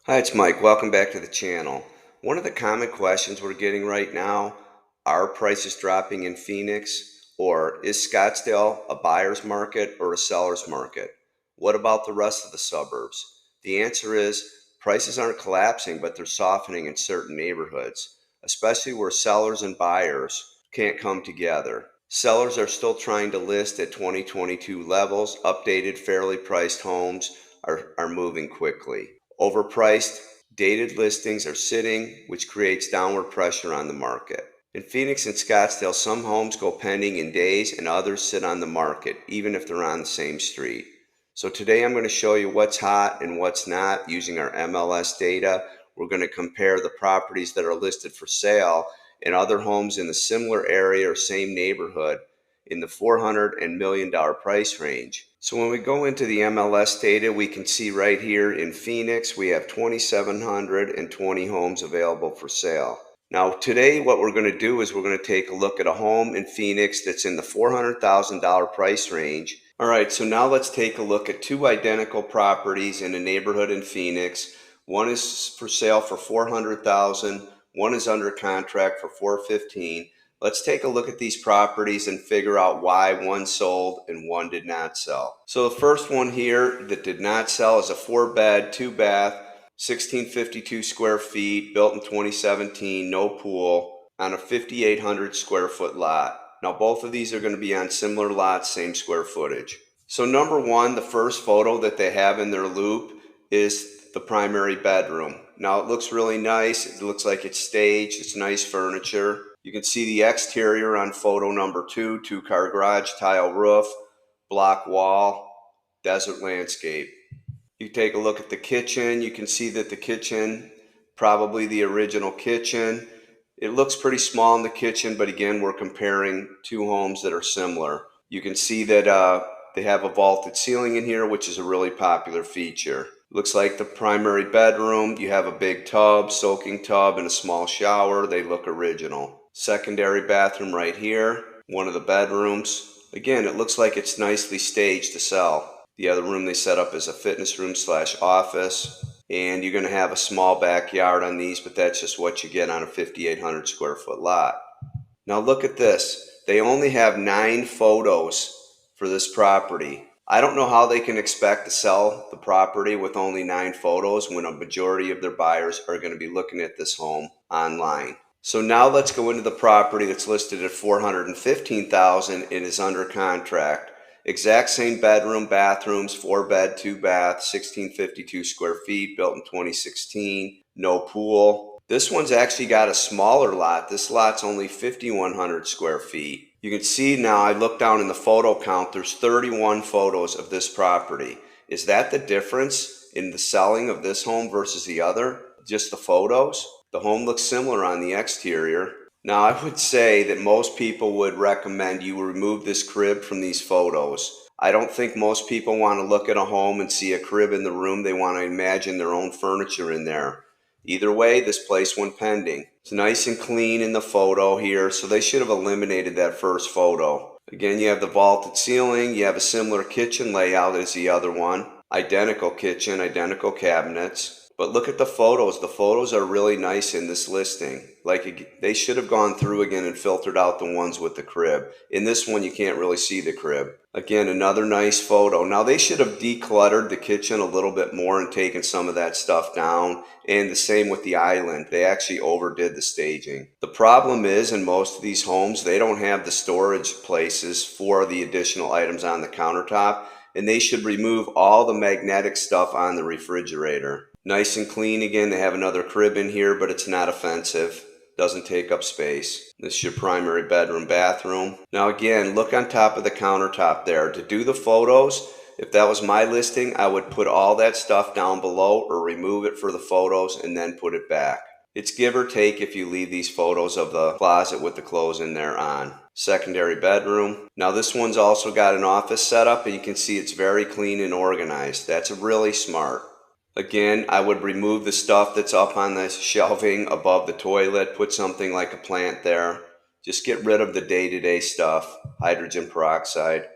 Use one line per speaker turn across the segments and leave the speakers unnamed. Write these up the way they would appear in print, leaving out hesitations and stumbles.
Hi, it's Mike. Welcome back to the channel. One of the common questions we're getting right now, are prices dropping in Phoenix, or is Scottsdale a buyer's market or a seller's market? What about the rest of the suburbs? The answer is prices aren't collapsing, but they're softening in certain neighborhoods, especially where sellers and buyers can't come together. Sellers are still trying to list at 2022 levels. Updated, fairly priced homes are moving quickly. Overpriced, dated listings are sitting, which creates downward pressure on the market. In Phoenix and Scottsdale, some homes go pending in days and others sit on the market, even if they're on the same street. So today I'm going to show you what's hot and what's not using our MLS data. We're going to compare the properties that are listed for sale and other homes in the similar area or same neighborhood in the $400 and $1 million price range. So when we go into the MLS data, we can see right here in Phoenix, we have 2,720 homes available for sale. Now today what we're going to do is we're going to take a look at a home in Phoenix that's in the $400,000 price range. All right, so now let's take a look at two identical properties in a neighborhood in Phoenix. One is for sale for $400,000, one is under contract for $415,000. Let's take a look at these properties and figure out why one sold and one did not sell. So the first one here that did not sell is a 4-bed, 2-bath, 1652 square feet, built in 2017, no pool, on a 5,800 square foot lot. Now both of these are going to be on similar lots, same square footage. So number one, the first photo that they have in their loop is the primary bedroom. Now it looks really nice. It looks like it's staged. It's nice furniture. You can see the exterior on photo number 2, 2-car garage, tile roof, block wall, desert landscape. You take a look at the kitchen. You can see that the kitchen, probably the original kitchen. It looks pretty small in the kitchen, but again, we're comparing two homes that are similar. You can see that they have a vaulted ceiling in here, which is a really popular feature. Looks like the primary bedroom. You have a big tub, soaking tub, and a small shower. They look original. Secondary bathroom right here, one of the bedrooms. Again, it looks like it's nicely staged to sell. The other room they set up as a fitness room / office. And you're going to have a small backyard on these, but that's just what you get on a 5,800 square foot lot. Now look at this. They only have 9 photos for this property. I don't know how they can expect to sell the property with only 9 photos when a majority of their buyers are going to be looking at this home online. So now let's go into the property that's listed at $415,000 and is under contract. Exact same bedroom, bathrooms, 4-bed, 2-bath, 1652 square feet, built in 2016, no pool. This one's actually got a smaller lot. This lot's only 5,100 square feet. You can see now, I look down in the photo count, there's 31 photos of this property. Is that the difference in the selling of this home versus the other? Just the photos? The home looks similar on the exterior. Now I would say that most people would recommend you remove this crib from these photos. I don't think most people want to look at a home and see a crib in the room. They want to imagine their own furniture in there. Either way, this place went pending. It's nice and clean in the photo here, so they should have eliminated that first photo. Again, you have the vaulted ceiling. You have a similar kitchen layout as the other one. Identical kitchen, identical cabinets. But look at the photos. The photos are really nice in this listing. Like, they should have gone through again and filtered out the ones with the crib. In this one, you can't really see the crib. Again, another nice photo. Now, they should have decluttered the kitchen a little bit more and taken some of that stuff down. And the same with the island. They actually overdid the staging. The problem is, in most of these homes, they don't have the storage places for the additional items on the countertop. And they should remove all the magnetic stuff on the refrigerator. Nice and clean again. They have another crib in here, but it's not offensive. Doesn't take up space. This is your primary bedroom, bathroom. Now again, look on top of the countertop there. To do the photos, if that was my listing, I would put all that stuff down below or remove it for the photos and then put it back. It's give or take if you leave these photos of the closet with the clothes in there on. Secondary bedroom. Now this one's also got an office setup, and you can see it's very clean and organized. That's really smart. Again, I would remove the stuff that's up on the shelving above the toilet, put something like a plant there. Just get rid of the day-to-day stuff, hydrogen peroxide.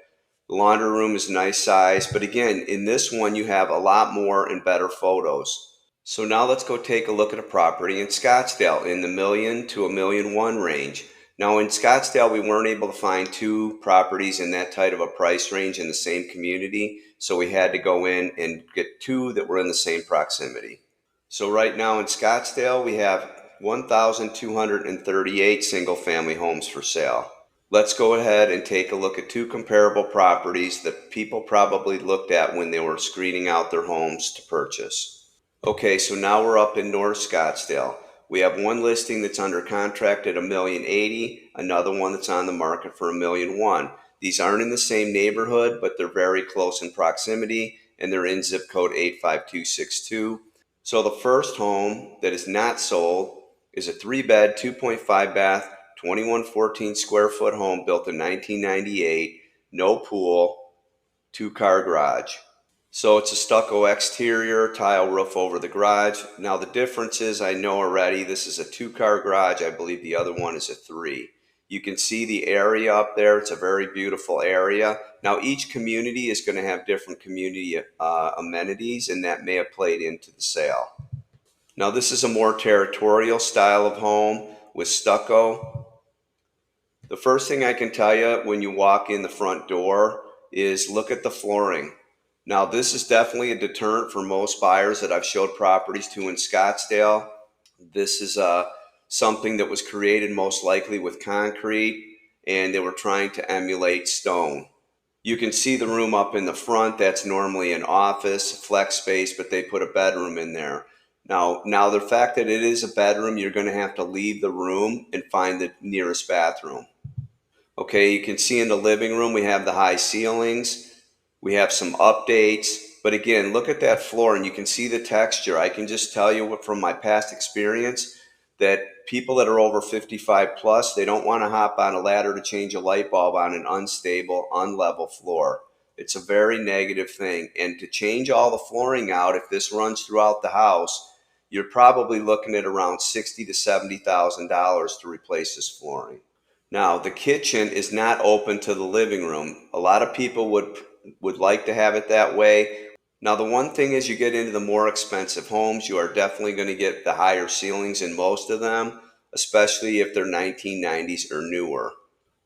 The laundry room is nice size, but again, in this one you have a lot more and better photos. So now let's go take a look at a property in Scottsdale in the million to $1.1 million range. Now in Scottsdale, we weren't able to find two properties in that tight of a price range in the same community, so we had to go in and get two that were in the same proximity. So right now in Scottsdale, we have 1,238 single-family homes for sale. Let's go ahead and take a look at two comparable properties that people probably looked at when they were screening out their homes to purchase. Okay, so now we're up in North Scottsdale. We have one listing that's under contract at $1,080,000, another one that's on the market for $1,100,000. These aren't in the same neighborhood, but they're very close in proximity, and they're in zip code 85262. So the first home that is not sold is a 3-bed, 2.5 bath, 2114 square foot home built in 1998, no pool, 2-car garage. So it's a stucco exterior, tile roof over the garage. Now the difference is, I know already, this is a 2-car garage. I believe the other one is a 3. You can see the area up there. It's a very beautiful area. Now each community is going to have different community amenities, and that may have played into the sale. Now this is a more territorial style of home with stucco. The first thing I can tell you when you walk in the front door is look at the flooring. Now, this is definitely a deterrent for most buyers that I've showed properties to in Scottsdale. This is something that was created most likely with concrete, and they were trying to emulate stone. You can see the room up in the front. That's normally an office, flex space, but they put a bedroom in there. Now the fact that it is a bedroom, you're going to have to leave the room and find the nearest bathroom. Okay, you can see in the living room we have the high ceilings. We have some updates. But again, look at that floor and you can see the texture. I can just tell you from my past experience that people that are over 55 plus, they don't want to hop on a ladder to change a light bulb on an unstable, unlevel floor. It's a very negative thing. And to change all the flooring out, if this runs throughout the house, you're probably looking at around $60,000 to $70,000 to replace this flooring. Now, the kitchen is not open to the living room. A lot of people would like to have it that way. Now, the one thing is you get into the more expensive homes, you are definitely going to get the higher ceilings in most of them, especially if they're 1990s or newer.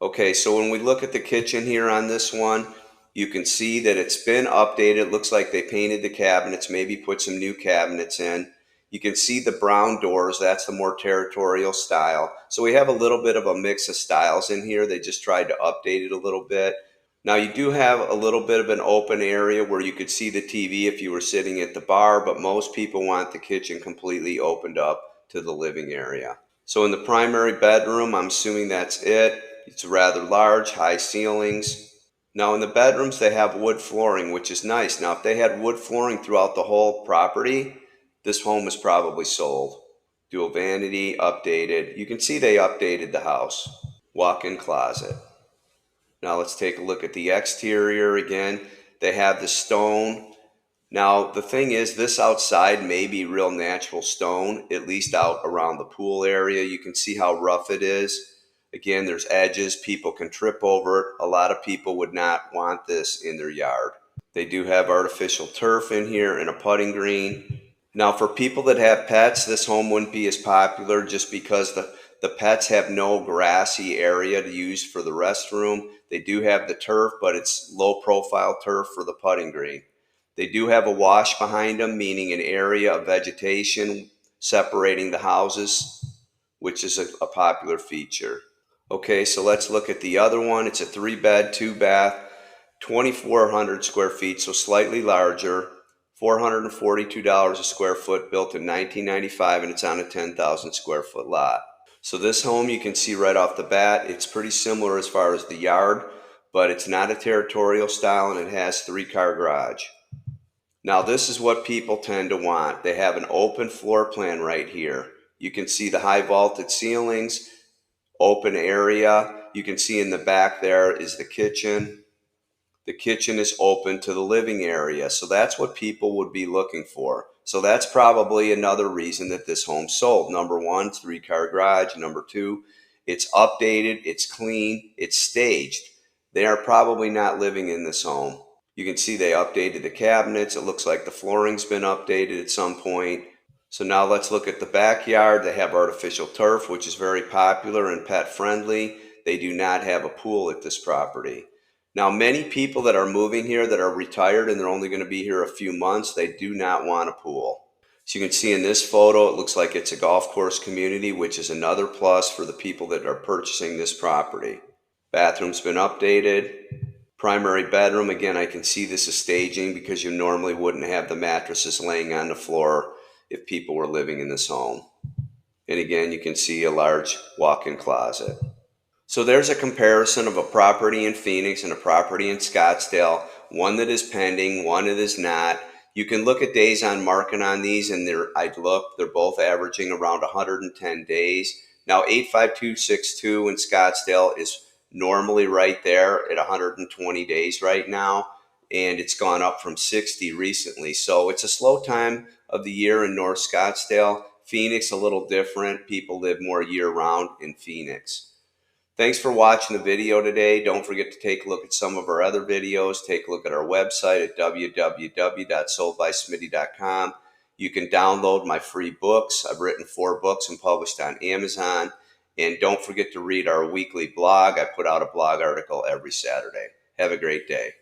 Okay, so when we look at the kitchen here on this one, you can see that it's been updated. It looks like they painted the cabinets, maybe put some new cabinets in. You can see the brown doors. That's the more territorial style. So we have a little bit of a mix of styles in here. They just tried to update it a little bit. Now you do have a little bit of an open area where you could see the TV if you were sitting at the bar, but most people want the kitchen completely opened up to the living area. So in the primary bedroom, I'm assuming that's it. It's rather large, high ceilings. Now in the bedrooms, they have wood flooring, which is nice. Now if they had wood flooring throughout the whole property, this home is probably sold. Dual vanity, updated. You can see they updated the house. Walk-in closet. Now let's take a look at the exterior again. They have the stone. Now the thing is, this outside may be real natural stone, at least out around the pool area. You can see how rough it is. Again, there's edges. People can trip over it. A lot of people would not want this in their yard. They do have artificial turf in here and a putting green. Now, for people that have pets, this home wouldn't be as popular just because the pets have no grassy area to use for the restroom. They do have the turf, but it's low profile turf for the putting green. They do have a wash behind them, meaning an area of vegetation separating the houses, which is a popular feature. Okay, so let's look at the other one. It's a 3-bed, 2-bath, 2,400 square feet, so slightly larger. $442 a square foot, built in 1995, and it's on a 10,000 square foot lot. So this home, you can see right off the bat, it's pretty similar as far as the yard, but it's not a territorial style and it has 3-car garage. Now this is what people tend to want. They have an open floor plan right here. You can see the high vaulted ceilings, open area. You can see in the back there is the kitchen. The kitchen is open to the living area. So that's what people would be looking for. So that's probably another reason that this home sold. Number one, 3-car garage. Number two, it's updated, it's clean, it's staged. They are probably not living in this home. You can see they updated the cabinets. It looks like the flooring's been updated at some point. So now let's look at the backyard. They have artificial turf, which is very popular and pet friendly. They do not have a pool at this property. Now, many people that are moving here that are retired and they're only going to be here a few months, they do not want a pool. So you can see in this photo, it looks like it's a golf course community, which is another plus for the people that are purchasing this property. Bathroom's been updated. Primary bedroom, again, I can see this is staging because you normally wouldn't have the mattresses laying on the floor if people were living in this home. And again, you can see a large walk-in closet. So there's a comparison of a property in Phoenix and a property in Scottsdale, one that is pending, one that is not. You can look at days on market on these, and they're both averaging around 110 days. Now, 85262 in Scottsdale is normally right there at 120 days right now, and it's gone up from 60 recently. So it's a slow time of the year in North Scottsdale. Phoenix, a little different. People live more year-round in Phoenix. Thanks for watching the video today. Don't forget to take a look at some of our other videos. Take a look at our website at www.soldbysmitty.com. You can download my free books. I've written 4 books and published on Amazon. And don't forget to read our weekly blog. I put out a blog article every Saturday. Have a great day.